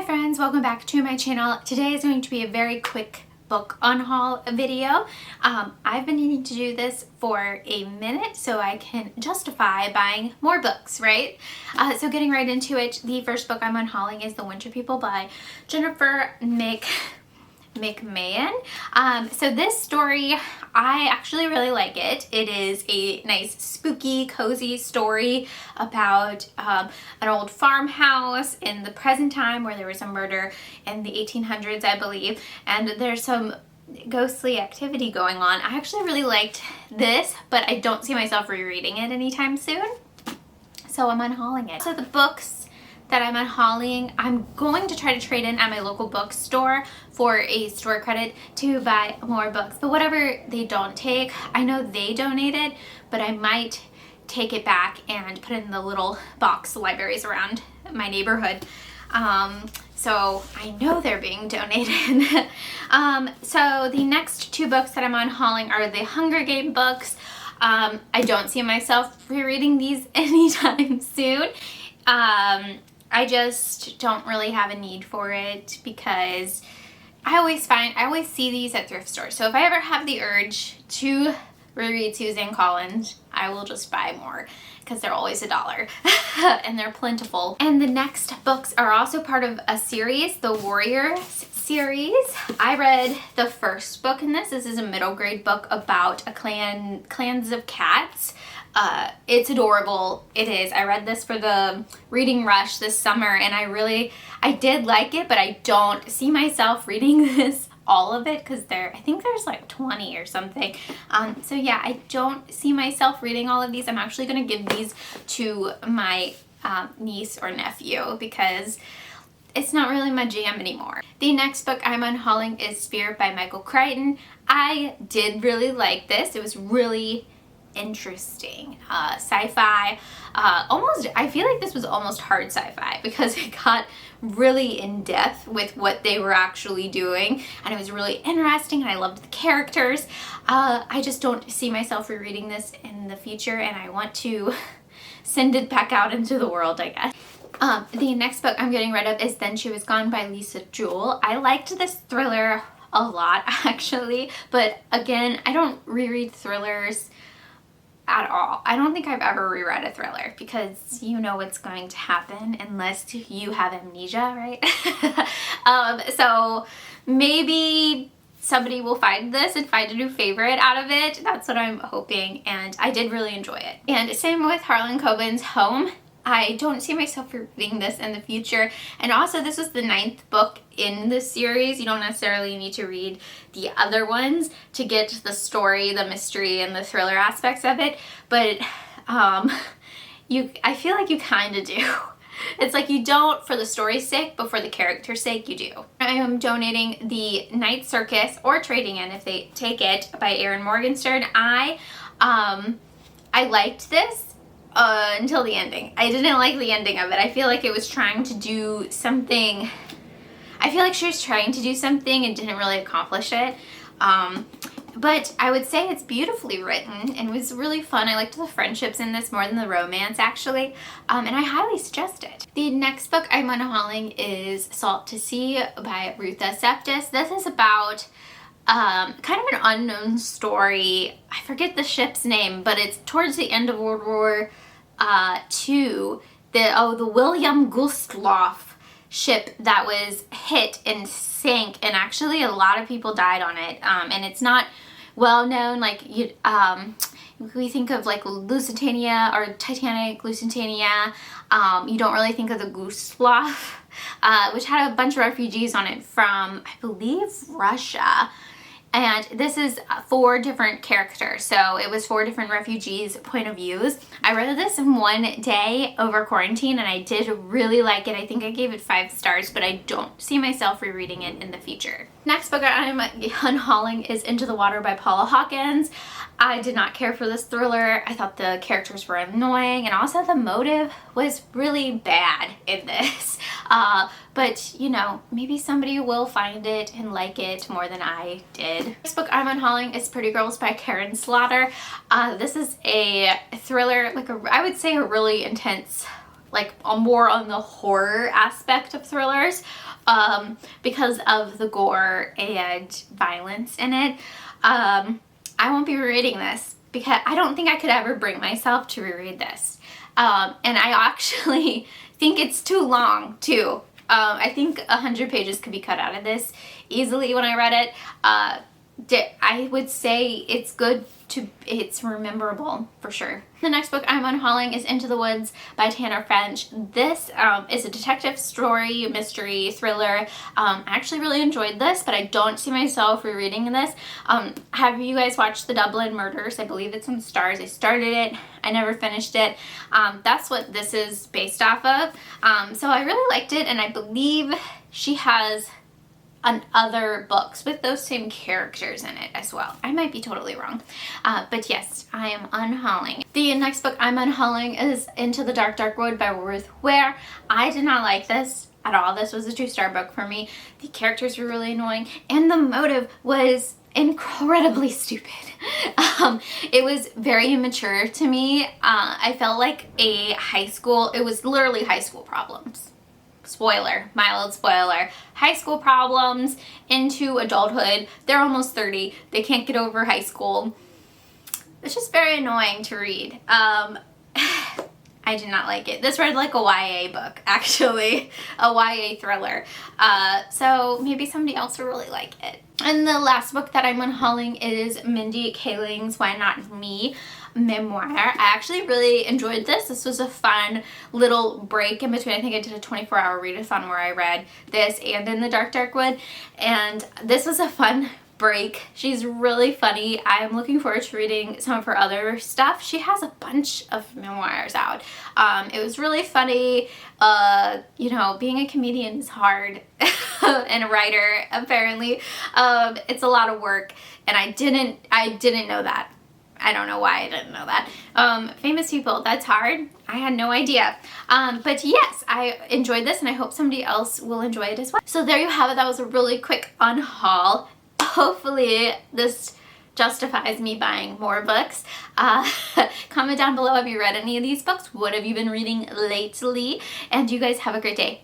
Hi friends, welcome back to my channel. Today is going to be a very quick book unhaul video. I've been needing to do this for a minute so I can justify buying more books, right? So getting right into it, the first book I'm unhauling is The Winter People by Jennifer McMahon. So this story, I actually really like it. It is a nice spooky cozy story about an old farmhouse in the present time where there was a murder in the 1800s, I believe, and there's some ghostly activity going on. I actually really liked this, but I don't see myself rereading it anytime soon, so I'm unhauling it. So the books that I'm unhauling, I'm going to try to trade in at my local bookstore for a store credit to buy more books. But whatever they don't take, I know they donated, but I might take it back and put it in the little box libraries around my neighborhood. So I know they're being donated. So the next two books that I'm unhauling are the Hunger Game books. I don't see myself rereading these anytime soon. I just don't really have a need for it because I always see these at thrift stores. So if I ever have the urge to reread Suzanne Collins, I will just buy more because they're always $1 and they're plentiful. And the next books are also part of a series, the Warriors series. I read the first book in this. This is a middle grade book about a clans of cats. It's adorable. It is. I read this for the reading rush this summer and I did like it, but I don't see myself reading this, all of it, because I think there's like 20 or something. So yeah, I don't see myself reading all of these. I'm actually going to give these to my niece or nephew because it's not really my jam anymore. The next book I'm unhauling is Spirit by Michael Crichton. I did really like this. It was really interesting sci-fi, I feel like this was almost hard sci-fi because it got really in depth with what they were actually doing, and it was really interesting and I loved the characters. I just don't see myself rereading this in the future, and I want to send it back out into the world, I guess. The next book I'm getting rid of is Then She Was Gone by Lisa Jewell. I liked this thriller a lot actually, but again, I don't reread thrillers at all. I don't think I've ever reread a thriller because you know what's going to happen unless you have amnesia, right? So maybe somebody will find this and find a new favorite out of it. That's what I'm hoping, and I did really enjoy it. And same with Harlan Coben's Home. I don't see myself reading this in the future. And also, this was the 9th book in this series. You don't necessarily need to read the other ones to get the story, the mystery, and the thriller aspects of it. But I feel like you kind of do. It's like you don't for the story's sake, but for the character's sake, you do. I am donating The Night Circus, or trading in if they take it, by Erin Morgenstern. I liked this until the ending. I didn't like the ending of it. I feel like it was trying to do something. I feel like she was trying to do something and didn't really accomplish it. But I would say it's beautifully written and it was really fun. I liked the friendships in this more than the romance, actually. And I highly suggest it. The next book I'm unhauling is Salt to Sea by Rutha Septis. This is about kind of an unknown story. I forget the ship's name, but it's towards the end of World War II. The William Gustloff ship that was hit and sank, and actually a lot of people died on it. And it's not well known. Like we think of like Lusitania or Titanic, Lusitania. You don't really think of the Gustloff, which had a bunch of refugees on it from, I believe, Russia. And this is 4 different characters, so it was 4 different refugees' point of views. I read this in one day over quarantine and I did really like it. I think I gave it 5 stars, but I don't see myself rereading it in the future. Next book I'm unhauling is Into the Water by Paula Hawkins. I did not care for this thriller. I thought the characters were annoying, and also the motive was really bad in this. But you know, maybe somebody will find it and like it more than I did. This book I'm unhauling is Pretty Girls by Karen Slaughter. This is a thriller, I would say a really intense like more on the horror aspect of thrillers because of the gore and violence in it. I won't be rereading this because I don't think I could ever bring myself to reread this. And I actually think it's too long too. I think 100 pages could be cut out of this easily when I read it. I would say it's rememberable for sure. The next book I'm unhauling is Into the Woods by Tanner French. This is a detective story, mystery, thriller. I actually really enjoyed this, but I don't see myself rereading this. Have you guys watched The Dublin Murders? I believe it's on Stars. I started it. I never finished it. That's what this is based off of. So I really liked it, and I believe she has other books with those same characters in it as well. I might be totally wrong. But yes, I am unhauling. The next book I'm unhauling is Into the Dark Dark Wood by Ruth Ware. I did not like this at all. This was a 2-star book for me. The characters were really annoying, and the motive was incredibly stupid. It was very immature to me. I felt like it was literally high school problems. Spoiler, mild spoiler. High school problems into adulthood. They're almost 30. They can't get over high school. It's just very annoying to read. I did not like it. This read like a YA book, actually. A YA thriller. So maybe somebody else will really like it. And the last book that I'm unhauling is Mindy Kaling's Why Not Me memoir. I actually really enjoyed this. This was a fun little break in between. I think I did a 24-hour readathon where I read this and In the Dark Dark Wood, and this was a fun break. She's really funny. I'm looking forward to reading some of her other stuff. She has a bunch of memoirs out. It was really funny. You know, being a comedian is hard and a writer apparently. It's a lot of work, and I didn't know that. I don't know why I didn't know that. Famous people, that's hard. I had no idea. But yes, I enjoyed this, and I hope somebody else will enjoy it as well. So there you have it. That was a really quick unhaul. Hopefully this justifies me buying more books. Comment down below, have you read any of these books? What have you been reading lately? And you guys have a great day.